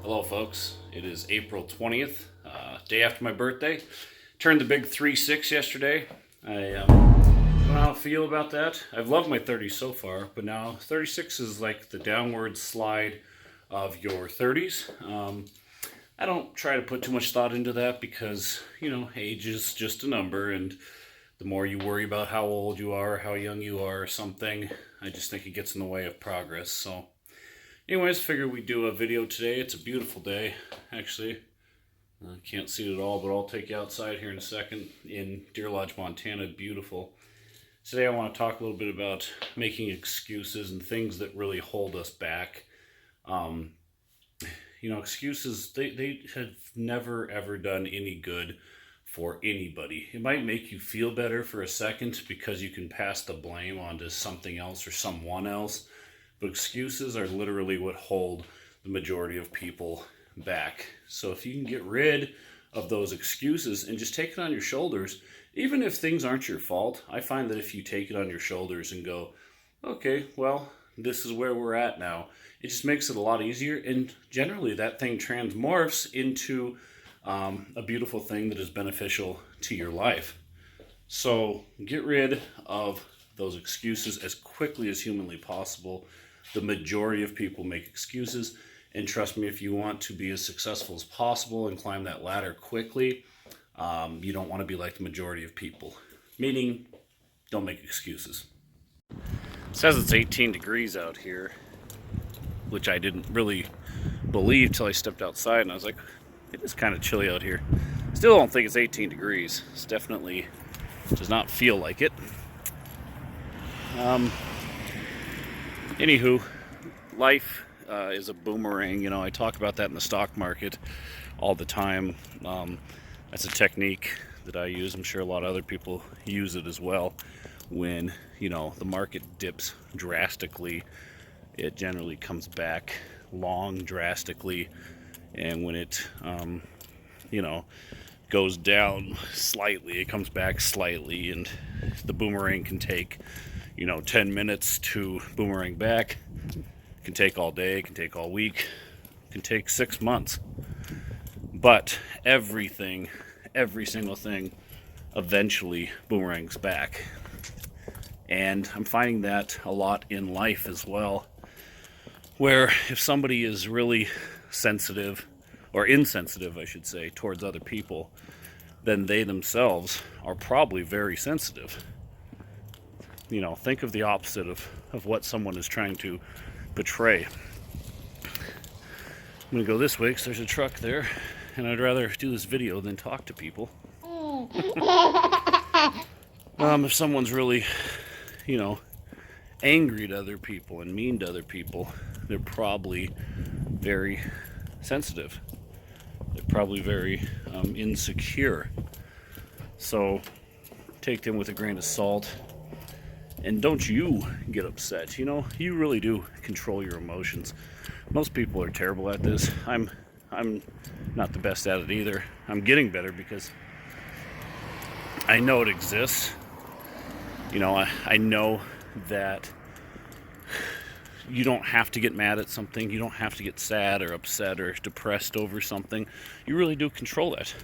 Hello folks, it is April 20th, day after my birthday. Turned the big 3-6 yesterday. I don't know how I feel about that. I've loved my 30s so far, but now 36 is like the downward slide of your 30s. I don't try to put too much thought into that because, age is just a number, and the more you worry about how old you are, how young you are, or something, I just think it gets in the way of progress. So anyways, figured we'd do a video today. It's a beautiful day, actually. Can't see it at all, but I'll take you outside here in a second in Deer Lodge, Montana. Beautiful. Today I want to talk a little bit about making excuses and things that really hold us back. Excuses, they have never ever done any good for anybody. It might make you feel better for a second because you can pass the blame onto something else or someone else. But excuses are literally what hold the majority of people back. So if you can get rid of those excuses and just take it on your shoulders, even if things aren't your fault, I find that if you take it on your shoulders and go, okay, well, this is where we're at now, it just makes it a lot easier. And generally that thing transmorphs into a beautiful thing that is beneficial to your life. So get rid of those excuses as quickly as humanly possible. The majority of people make excuses, and trust me, if you want to be as successful as possible and climb that ladder quickly, you don't want to be like the majority of people. Meaning, don't make excuses. It says it's 18 degrees out here, which I didn't really believe till I stepped outside, and I was like, it is kind of chilly out here. Still don't think it's 18 degrees. It definitely does not feel like it. Anywho, life is a boomerang. I talk about that in the stock market all the time. That's a technique that I use. I'm sure a lot of other people use it as well. When, the market dips drastically, it generally comes back long drastically. And when it, goes down slightly, it comes back slightly. And the boomerang can take 10 minutes to boomerang back. It can take all day, it can take all week, it can take 6 months. But every single thing eventually boomerangs back. And I'm finding that a lot in life as well, where if somebody is really sensitive, or insensitive, I should say, towards other people, then they themselves are probably very sensitive. Think of the opposite of what someone is trying to portray. I'm going to go this way because there's a truck there, and I'd rather do this video than talk to people. If someone's really, angry at other people and mean to other people, they're probably very sensitive. They're probably very insecure. So take them with a grain of salt. And don't you get upset. You really do control your emotions. Most people are terrible at this. I'm not the best at it either. I'm getting better because I know it exists. I know that you don't have to get mad at something. You don't have to get sad or upset or depressed over something. You really do control that.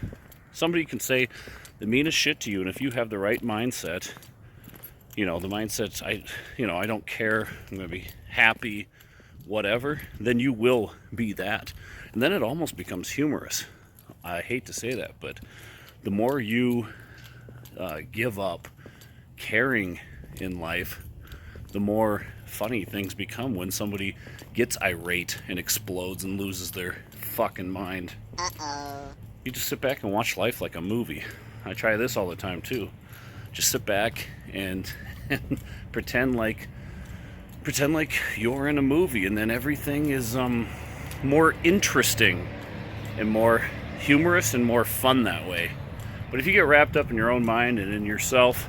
Somebody can say the meanest shit to you, and if you have the right mindset, the mindset's, I don't care, I'm going to be happy, whatever, then you will be that. And then it almost becomes humorous. I hate to say that, but the more you give up caring in life, the more funny things become when somebody gets irate and explodes and loses their fucking mind. You just sit back and watch life like a movie. I try this all the time too. Just sit back and pretend like you're in a movie, and then everything is more interesting and more humorous and more fun that way. But if you get wrapped up in your own mind and in yourself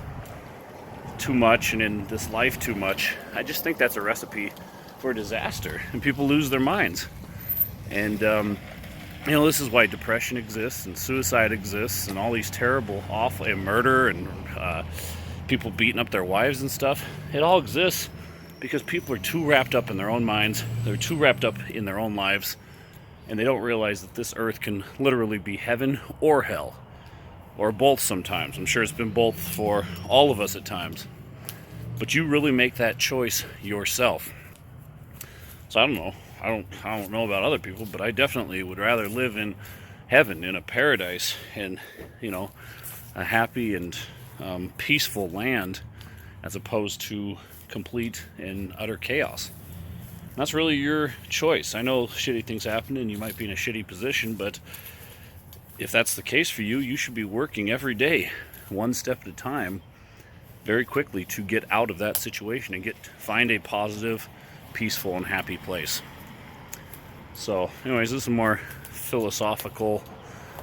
too much and in this life too much, I just think that's a recipe for disaster, and people lose their minds. And this is why depression exists and suicide exists and all these terrible, awful, and murder and people beating up their wives and stuff. It all exists because people are too wrapped up in their own minds. They're too wrapped up in their own lives, and they don't realize that this earth can literally be heaven or hell, or both sometimes. I'm sure it's been both for all of us at times. But you really make that choice yourself. So I don't know. I don't know about other people, but I definitely would rather live in heaven, in a paradise, and a happy and peaceful land, as opposed to complete and utter chaos. And that's really your choice. I know shitty things happen and you might be in a shitty position, but if that's the case for you, you should be working every day, one step at a time, very quickly, to get out of that situation and find a positive, peaceful, and happy place. So anyways, this is more philosophical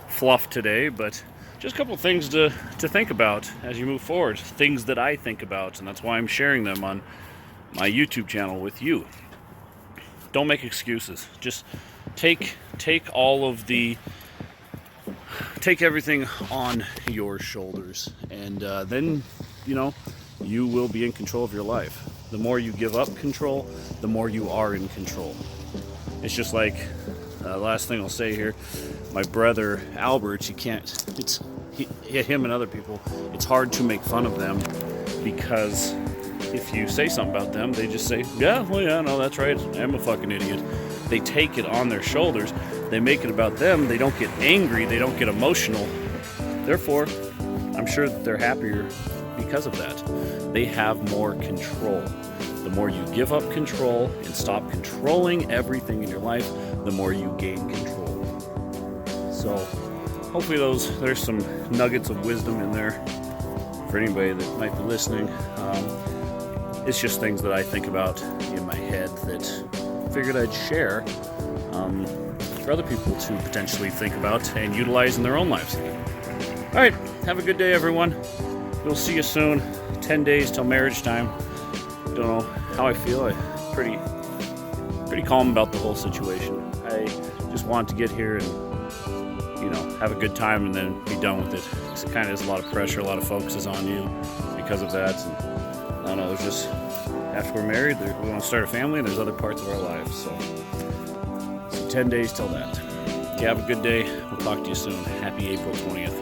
fluff today, but just a couple things to think about as you move forward, things that I think about, and that's why I'm sharing them on my YouTube channel with you. Don't make excuses. Just take everything on your shoulders, and then you will be in control of your life. The more you give up control, the more you are in control. It's just like, last thing I'll say here, my brother Albert, him and other people, it's hard to make fun of them, because if you say something about them, they just say, yeah, no, that's right, I'm a fucking idiot. They take it on their shoulders, they make it about them, they don't get angry, they don't get emotional. Therefore, I'm sure that they're happier because of that. They have more control. The more you give up control and stop controlling everything in your life, the more you gain control. So hopefully there's some nuggets of wisdom in there for anybody that might be listening. It's just things that I think about in my head that I figured I'd share for other people to potentially think about and utilize in their own lives. All right, have a good day, everyone. We'll see you soon. 10 days till marriage time. Don't know how I feel. I'm pretty calm about the whole situation. I just want to get here and have a good time and then be done with it. Because it kind of is a lot of pressure, a lot of focus is on you because of that. And I don't know. There's just, after we're married, we want to start a family, and there's other parts of our lives. So 10 days till that. You have a good day. We'll talk to you soon. Happy April 20th.